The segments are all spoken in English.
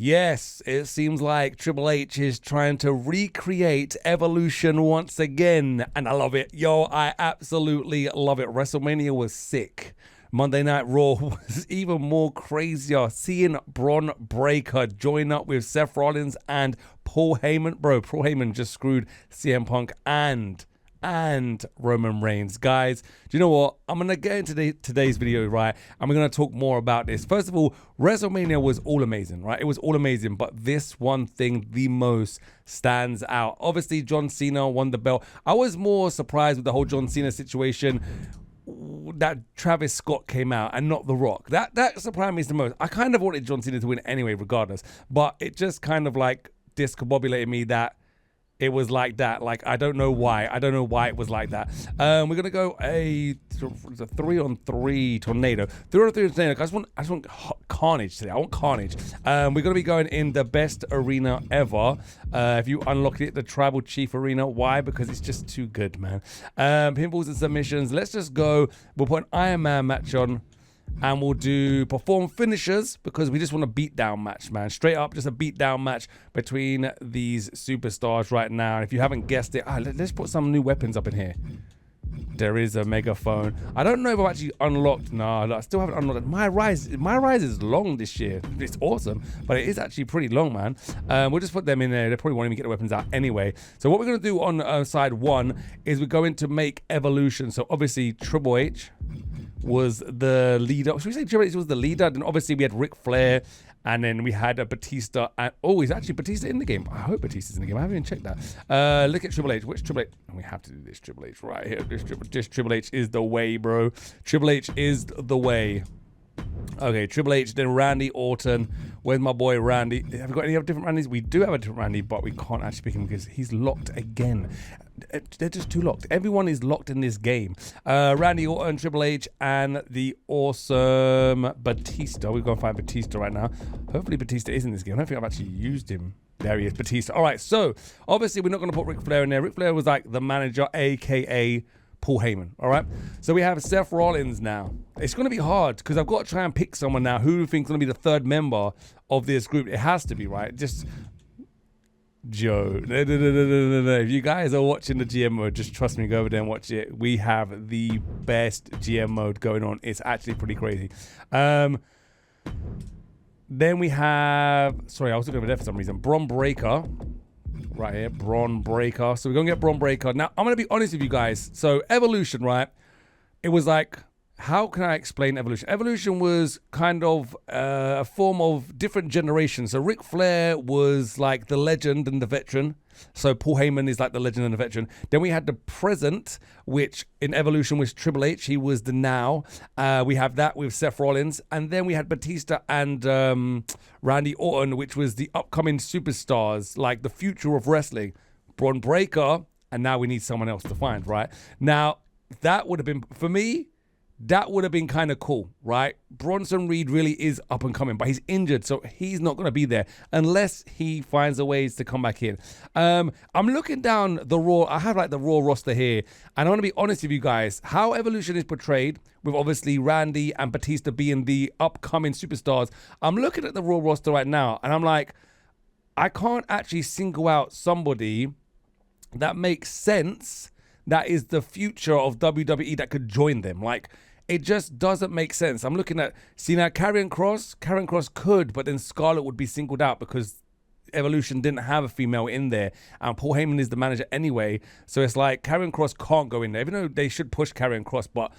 Yes, it seems like Triple H is trying to recreate Evolution once again, and I love it. Yo, I absolutely love it. WrestleMania was sick. Monday Night Raw was even more crazier. Seeing Bron Breakker join up with Seth Rollins and Paul Heyman. Bro, Paul Heyman just screwed CM Punk and Roman Reigns. Guys, do you know what? I'm going to get into today's video, right? And we're going to talk more about this. First of all, WrestleMania was all amazing, right? It was all amazing, but this one thing the most stands out. Obviously, John Cena won the belt. I was more surprised with the whole John Cena situation that Travis Scott came out and not The Rock. That surprised me the most. I kind of wanted John Cena to win anyway, regardless, but it just kind of like discombobulated me that it was like that. Like, I don't know why. I don't know why it was like that. We're going to go a 3-on-3 tornado. 3-on-3 tornado. I just want carnage today. I want carnage. We're going to be going in the best arena ever. If you unlock it, the Tribal Chief Arena. Why? Because it's just too good, man. Pinballs and submissions. Let's just go. We'll put an Iron Man match on. And we'll do perform finishers because we just want a beatdown match, man. Straight up, just a beatdown match between these superstars right now. And if you haven't guessed it, let's put some new weapons up in here. There is a megaphone. I don't know if I've actually unlocked. No, I still haven't unlocked it. My rise is long this year. It's awesome, but it is actually pretty long, man. We'll just put them in there. They probably won't even get the weapons out anyway. So what we're going to do on side one is we're going to make Evolution. So obviously Triple H was the leader. Should we say Triple H was the leader? Then obviously we had Ric Flair, and then we had a Batista. And is actually Batista in the game? I hope Batista's in the game. I haven't even checked that. Look at Triple H. Which Triple H? We have to do this Triple H right here. This Triple H is the way, bro. Triple H is the way. Okay, Triple H, then Randy Orton. Where's my boy Randy? Have we got any other different Randys? We do have a different Randy, but we can't actually pick him because he's locked again. They're just too locked. Everyone is locked in this game. Randy Orton, Triple H, and the awesome Batista. We're going to find Batista right now. Hopefully Batista is in this game. I don't think I've actually used him. There he is, Batista. All right, so obviously we're not going to put Ric Flair in there. Ric Flair was like the manager, a.k.a. Paul Heyman. All right, so we have Seth Rollins now. It's going to be hard because I've got to try and pick someone now who thinks going to be the third member of this group. It has to be, right? Just Joe. No. If you guys are watching the GM mode, just trust me, go over there and watch it. We have the best GM mode going on. It's actually pretty crazy. Then we have, sorry, I was looking over there for some reason. Bron Breakker. Right here, Bron Breakker. So we're going to get Bron Breakker. Now, I'm going to be honest with you guys. So Evolution, right? It was like, how can I explain Evolution? Evolution was kind of a form of different generations. So Ric Flair was like the legend and the veteran. So Paul Heyman is like the legend and the veteran. Then we had the present, which in Evolution was Triple H. He was the now. We have that with Seth Rollins. And then we had Batista and Randy Orton, which was the upcoming superstars, like the future of wrestling. Bron Breakker, and now we need someone else to find, right? Now, that would have been, for me, that would have been kind of cool, right? Bronson Reed really is up and coming, but he's injured, so he's not going to be there unless he finds a ways to come back in. I'm looking down the Raw. I have like the Raw roster here, and I want to be honest with you guys. How Evolution is portrayed, with obviously Randy and Batista being the upcoming superstars, I'm looking at the Raw roster right now, and I'm like, I can't actually single out somebody that makes sense that is the future of WWE that could join them. Like, it just doesn't make sense. I'm looking at, see now, Karrion Kross could, but then Scarlett would be singled out because Evolution didn't have a female in there, and Paul Heyman is the manager anyway. So it's like Karrion Kross can't go in there, even though they should push Karrion Kross. But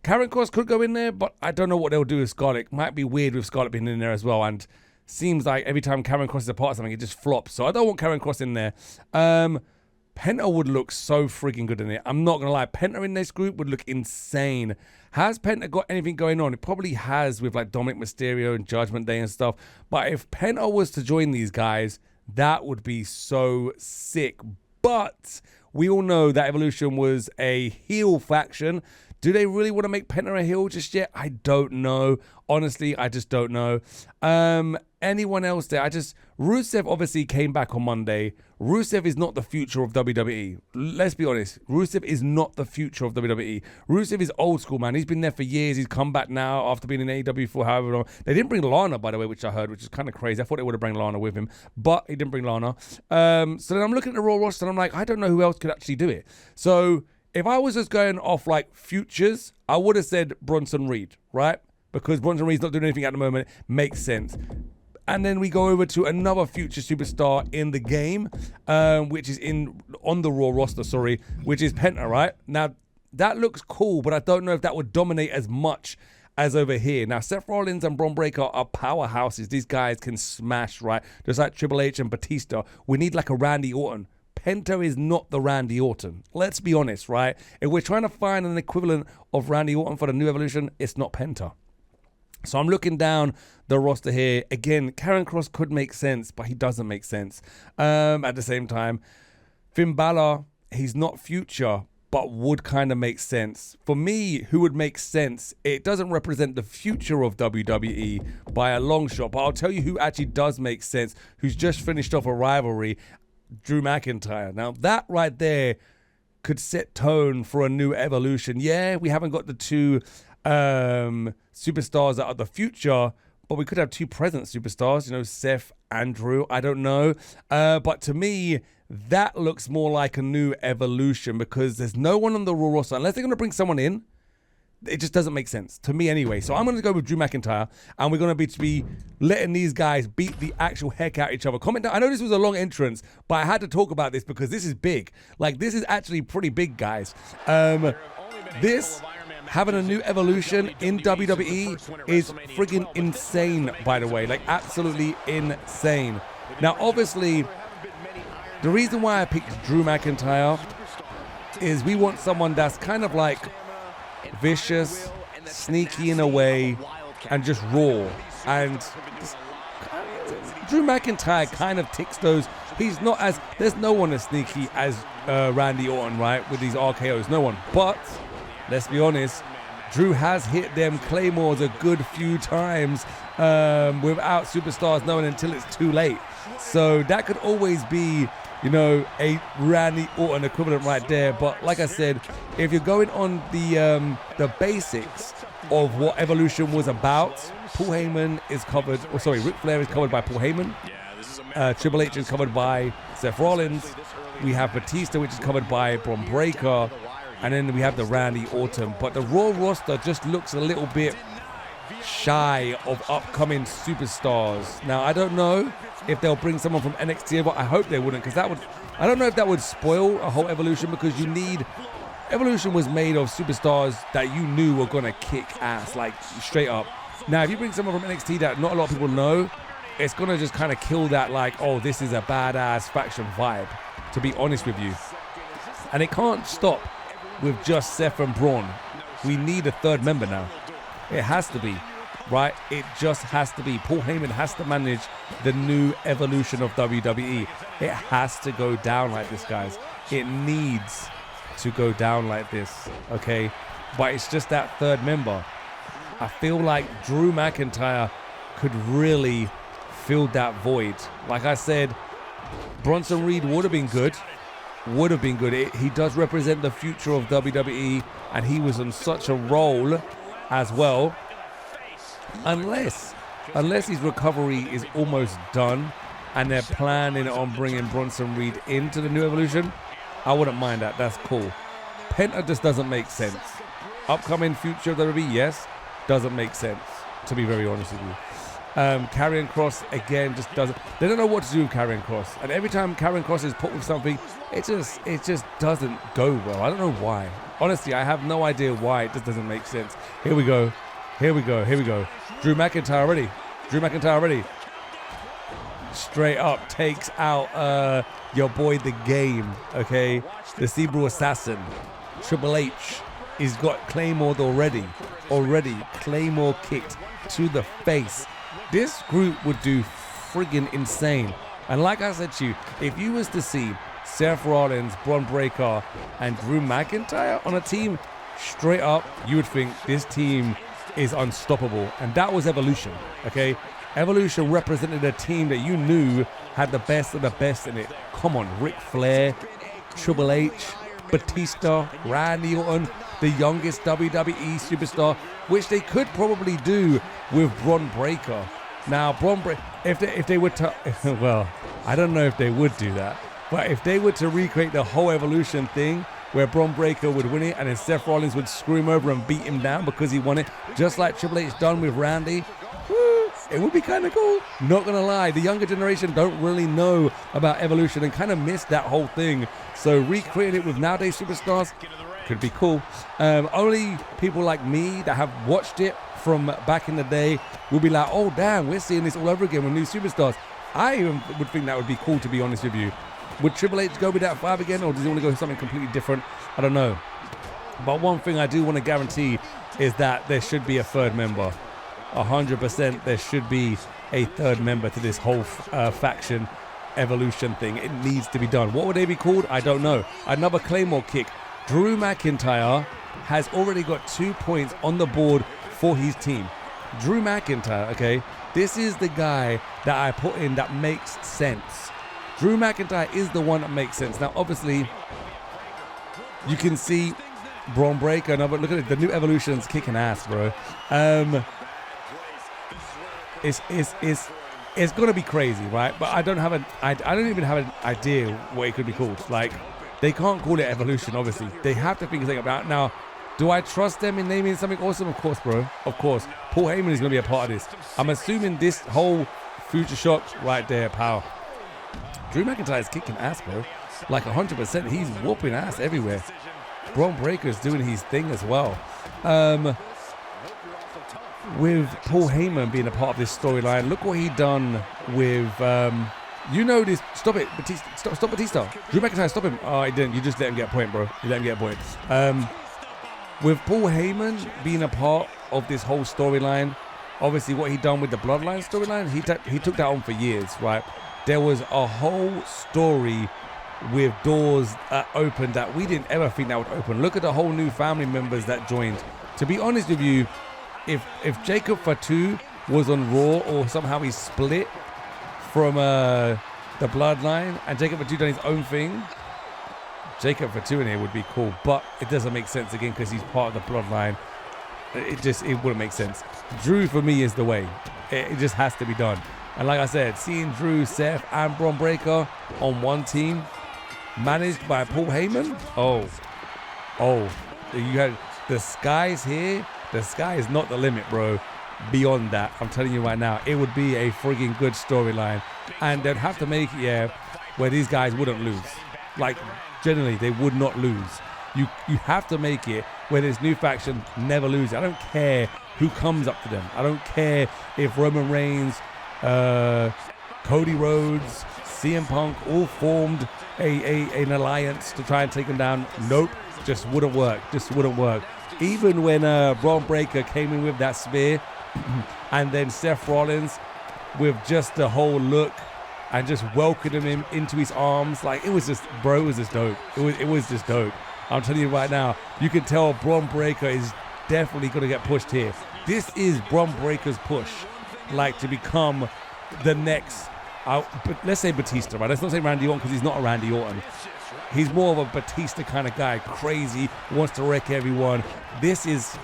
Karrion Kross could go in there, but I don't know what they'll do with Scarlett. Might be weird with Scarlett being in there as well. And seems like every time Karrion Kross is a part of something, it just flops. So I don't want Karrion Kross in there. Penta would look so freaking good in it. I'm not going to lie. Penta in this group would look insane. Has Penta got anything going on? It probably has with like Dominic Mysterio and Judgment Day and stuff. But if Penta was to join these guys, that would be so sick. But we all know that Evolution was a heel faction. Do they really want to make Penta a heel just yet? I don't know. Honestly, I just don't know. Anyone else there? Rusev obviously came back on Monday. Rusev is not the future of WWE. Let's be honest. Rusev is not the future of WWE. Rusev is old school, man. He's been there for years. He's come back now after being in AEW for however long. They didn't bring Lana, by the way, which I heard, which is kind of crazy. I thought they would have brought Lana with him, but he didn't bring Lana. So then I'm looking at the Raw roster and I'm like, I don't know who else could actually do it. So if I was just going off like futures, I would have said Bronson Reed, right? Because Bronson Reed's not doing anything at the moment. Makes sense. And then we go over to another future superstar in the game, which is on the Raw roster, which is Penta, right? Now, that looks cool, but I don't know if that would dominate as much as over here. Now, Seth Rollins and Bron Breakker are powerhouses. These guys can smash, right? Just like Triple H and Batista. We need like a Randy Orton. Penta is not the Randy Orton. Let's be honest, right? If we're trying to find an equivalent of Randy Orton for the New Evolution, it's not Penta. So I'm looking down the roster here. Again, Karrion Kross could make sense, but he doesn't make sense. At the same time, Finn Balor, he's not future, but would kind of make sense. For me, who would make sense, it doesn't represent the future of WWE by a long shot, but I'll tell you who actually does make sense, who's just finished off a rivalry, Drew McIntyre. Now, that right there could set tone for a new evolution. Yeah, we haven't got the two superstars that are the future, but we could have two present superstars, you know, Seth and Drew. I don't know. But to me, that looks more like a new evolution because there's no one on the Raw roster. Unless they're going to bring someone in, it just doesn't make sense to me anyway. So I'm going to go with Drew McIntyre, and we're going to be letting these guys beat the actual heck out of each other. Comment down. I know this was a long entrance, but I had to talk about this because this is big. Like, this is actually pretty big, guys. This having a new evolution in WWE is friggin' insane, by the way. Like, absolutely insane. Now, obviously, the reason why I picked Drew McIntyre is we want someone that's kind of like vicious, sneaky in a way, and just raw. And Drew McIntyre kind of ticks those. He's not as, there's no one as sneaky as Randy Orton, right? With these RKOs, no one. But let's be honest, Drew has hit them Claymores a good few times without superstars knowing until it's too late. So that could always be, you know, a Randy Orton equivalent right there. But like I said, if you're going on the basics of what Evolution was about, Paul Heyman is covered, Ric Flair is covered by Paul Heyman. Triple H is covered by Seth Rollins. We have Batista, which is covered by Bron Breakker. And then we have the Randy Orton. But the Raw roster just looks a little bit shy of upcoming superstars. Now, I don't know if they'll bring someone from NXT, but I hope they wouldn't, because that would, I don't know if that would spoil a whole Evolution, because you need, Evolution was made of superstars that you knew were going to kick ass, like straight up. Now, if you bring someone from NXT that not a lot of people know, it's going to just kind of kill that, like, oh, this is a badass faction vibe, to be honest with you. And it can't stop with just Seth and Braun. We need a third member now. It has to be, right? It just has to be. Paul Heyman has to manage the new evolution of WWE. It has to go down like this, guys. It needs to go down like this, okay? But it's just that third member. I feel like Drew McIntyre could really fill that void. Like I said, Bronson Reed would have been good. He does represent the future of WWE, and he was on such a roll as well. Unless his recovery is almost done and they're planning on bringing Bronson Reed into the new evolution, I wouldn't mind that. That's cool. Penta just doesn't make sense. Upcoming future of WWE, yes, doesn't make sense, to be very honest with you. Karrion Kross, again, just doesn't. They don't know what to do with Karrion Kross. And every time Karrion Kross is put with something, it just doesn't go well. I don't know why. Honestly, I have no idea why. It just doesn't make sense. Here we go. Drew McIntyre already. Straight up takes out your boy The Game, okay? The Cerebral Assassin. Triple H is got Claymored already. Claymore kicked to the face. This group would do friggin' insane. And like I said to you, if you was to see Seth Rollins, Bron Breakker, and Drew McIntyre on a team, straight up, you would think this team is unstoppable. And that was Evolution, okay? Evolution represented a team that you knew had the best of the best in it. Come on, Ric Flair, Triple H, Batista, Randy Orton, the youngest WWE superstar, which they could probably do with Bron Breakker. Now, if they were to, well, I don't know if they would do that, but if they were to recreate the whole Evolution thing, where Bron Breakker would win it and then Seth Rollins would screw him over and beat him down because he won it, just like Triple H done with Randy, it would be kind of cool. Not gonna lie, the younger generation don't really know about Evolution and kind of miss that whole thing. So recreating it with nowadays superstars could be cool. Only people like me that have watched it from back in the day will be like, oh damn, we're seeing this all over again with new superstars. I even would think that would be cool, to be honest with you. Would Triple H go with that 5 again, or does he want to go with something completely different? I don't know. But one thing I do want to guarantee is that there should be a third member. 100% there should be a third member to this whole faction Evolution thing. It needs to be done. What would they be called? I don't know. Another Claymore kick. Drew McIntyre has already got 2 points on the board for his team. Drew McIntyre, okay? This is the guy that I put in that makes sense. Drew McIntyre is the one that makes sense. Now, obviously, you can see Bron Breakker. No, but look at it. The new Evolution's kicking ass, bro. It's gonna be crazy, right? But I don't even have an idea what it could be called. Like, they can't call it Evolution, obviously. They have to think about it. Now, do I trust them in naming something awesome? Of course, bro. Of course. Paul Heyman is gonna be a part of this. I'm assuming this whole Future Shock right there, pal. Drew McIntyre is kicking ass, bro. Like 100%. He's whooping ass everywhere. Bron Breakker is doing his thing as well. With Paul Heyman being a part of this storyline, look what he done with, you know this. Stop it, Batista. Stop Batista. Drew McIntyre, stop him. Oh, he didn't. You just let him get a point, bro. You let him get a point. With Paul Heyman being a part of this whole storyline, obviously what he done with the Bloodline storyline, he took that on for years, right? There was a whole story with doors open that we didn't ever think that would open. Look at the whole new family members that joined. To be honest with you, if Jacob Fatu was on Raw, or somehow he split from the Bloodline and Jacob Fatu done his own thing, Jacob Fatu in here would be cool. But it doesn't make sense again because he's part of the Bloodline. It wouldn't make sense. Drew for me is the way. It just has to be done. And like I said, seeing Drew, Seth, and Bron Breakker on one team, managed by Paul Heyman, you had the skies here. The sky is not the limit, bro. Beyond that, I'm telling you right now, it would be a frigging good storyline, and they'd have to make it, where these guys wouldn't lose. Like, generally, they would not lose. You have to make it where this new faction never loses. I don't care who comes up to them. I don't care if Roman Reigns, Cody Rhodes, CM Punk all formed an alliance to try and take them down. Nope, just wouldn't work. Just wouldn't work. Even when Bron Breakker came in with that spear, and then Seth Rollins with just the whole look and just welcoming him into his arms, like, it was just, bro, it was just dope. It was just dope. I'm telling you right now, you can tell Bron Breakker is definitely going to get pushed here. This is Bron Breakker's push, like, to become the next, but let's say Batista, right? Let's not say Randy Orton, because he's not a Randy Orton. He's more of a Batista kind of guy, crazy, wants to wreck everyone. This is,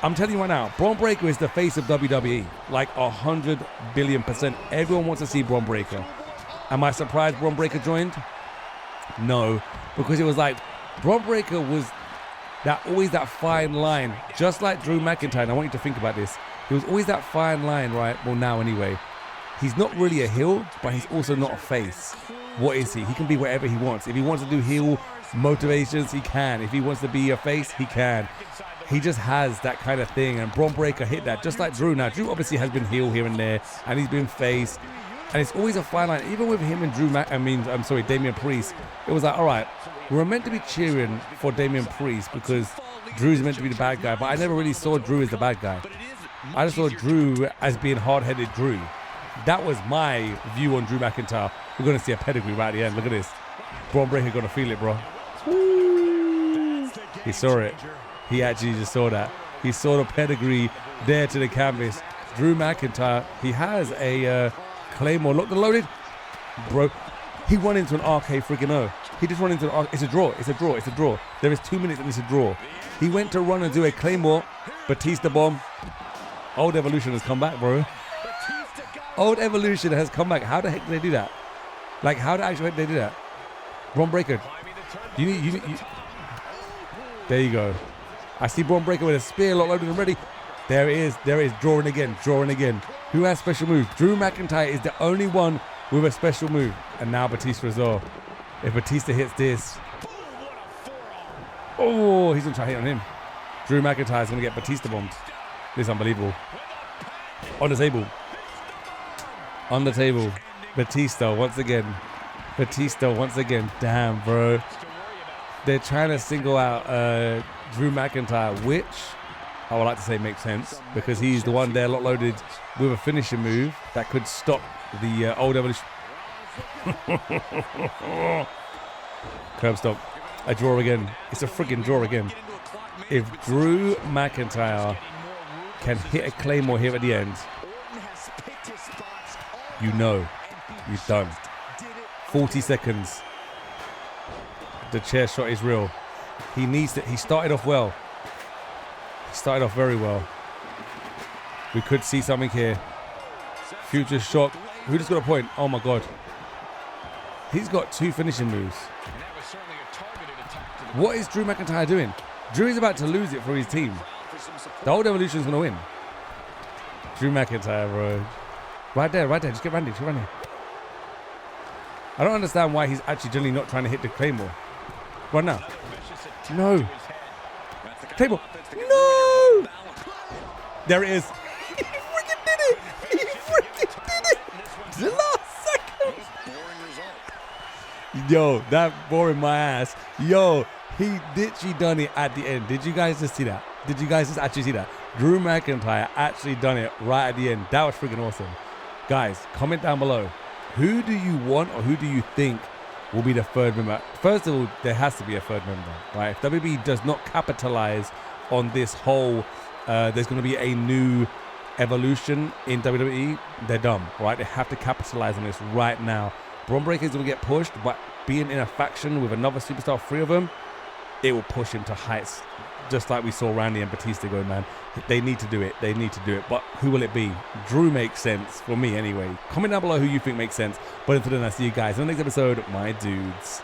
I'm telling you right now, Bron Breakker is the face of WWE, like 100 billion%. Everyone wants to see Bron Breakker. Am I surprised Bron Breakker joined? No, because it was like, Bron Breakker was always that fine line, just like Drew McIntyre. And I want you to think about this. He was always that fine line, right? Well, now anyway. He's not really a heel, but he's also not a face. What is he? He can be whatever he wants. If he wants to do heel motivations, he can. If he wants to be a face, he can. He just has that kind of thing, and Bron Breakker hit that, just like Drew. Now, Drew obviously has been heel here and there, and he's been face, and it's always a fine line. Even with him and Damian Priest, it was like, all right, we're meant to be cheering for Damian Priest because Drew's meant to be the bad guy, but I never really saw Drew as the bad guy. I just saw Drew as being hard-headed Drew. That was my view on Drew McIntyre. We're going to see a pedigree right at the end. Look at this. Bron Breakker going to feel it, bro. Woo. He saw it. He actually just saw that. He saw the pedigree there to the canvas. Drew McIntyre, he has a Claymore locked and loaded. Bro, he won into an RK freaking O. He just run into an RK. It's a draw. It's a draw. It's a draw. There is 2 minutes and it's a draw. He went to run and do a Claymore. Batista bomb. Old Evolution has come back, bro. Old Evolution has come back. How the heck did they do that? Like, how the actual heck did they do that? Braun Breaker. You there you go. I see Braun Breaker with a spear locked and ready. There it is. There it is. Drawing again. Drawing again. Who has special moves? Drew McIntyre is the only one with a special move. And now Batista as well. If Batista hits this. Oh, he's going to try to hit on him. Drew McIntyre is going to get Batista bombed. This is unbelievable. On the table. On the table. Batista once again. Batista once again. Damn, bro. They're trying to single out Drew McIntyre, which I would like to say makes sense because he's the one there locked-loaded with a finishing move that could stop the Old Evolution. Curb stop. A draw again. It's a freaking draw again. If Drew McIntyre can hit a Claymore here at the end, you know you're done. 40 seconds. The chair shot is real. He needs it. He started off well. He started off very well. We could see something here. Future shock. Who just got a point? Oh my God. He's got 2 finishing moves. What is Drew McIntyre doing? Drew is about to lose it for his team. The Old Evolution is going to win. Drew McIntyre, bro. Right there, right there. Just get Randy. Just get Randy. I don't understand why he's actually generally not trying to hit the Claymore. Right now. No. Claymore. No! There it is. He freaking did it. He freaking did it. The last second. Yo, that boring my ass. Yo, he literally done it at the end. Did you guys just see that? Did you guys just actually see that? Drew McIntyre actually done it right at the end. That was freaking awesome. Guys, comment down below. Who do you want or who do you think will be the third member? First of all, there has to be a third member, right? If WWE does not capitalize on this whole, there's going to be a new evolution in WWE, they're dumb, right? They have to capitalize on this right now. Braun Breaker is going to get pushed, but being in a faction with another superstar, 3 of them, it will push him to heights, just like we saw Randy and Batista go, man. They need to do it. They need to do it. But who will it be? Drew makes sense for me anyway. Comment down below who you think makes sense. But until then, I see you guys in the next episode, my dudes.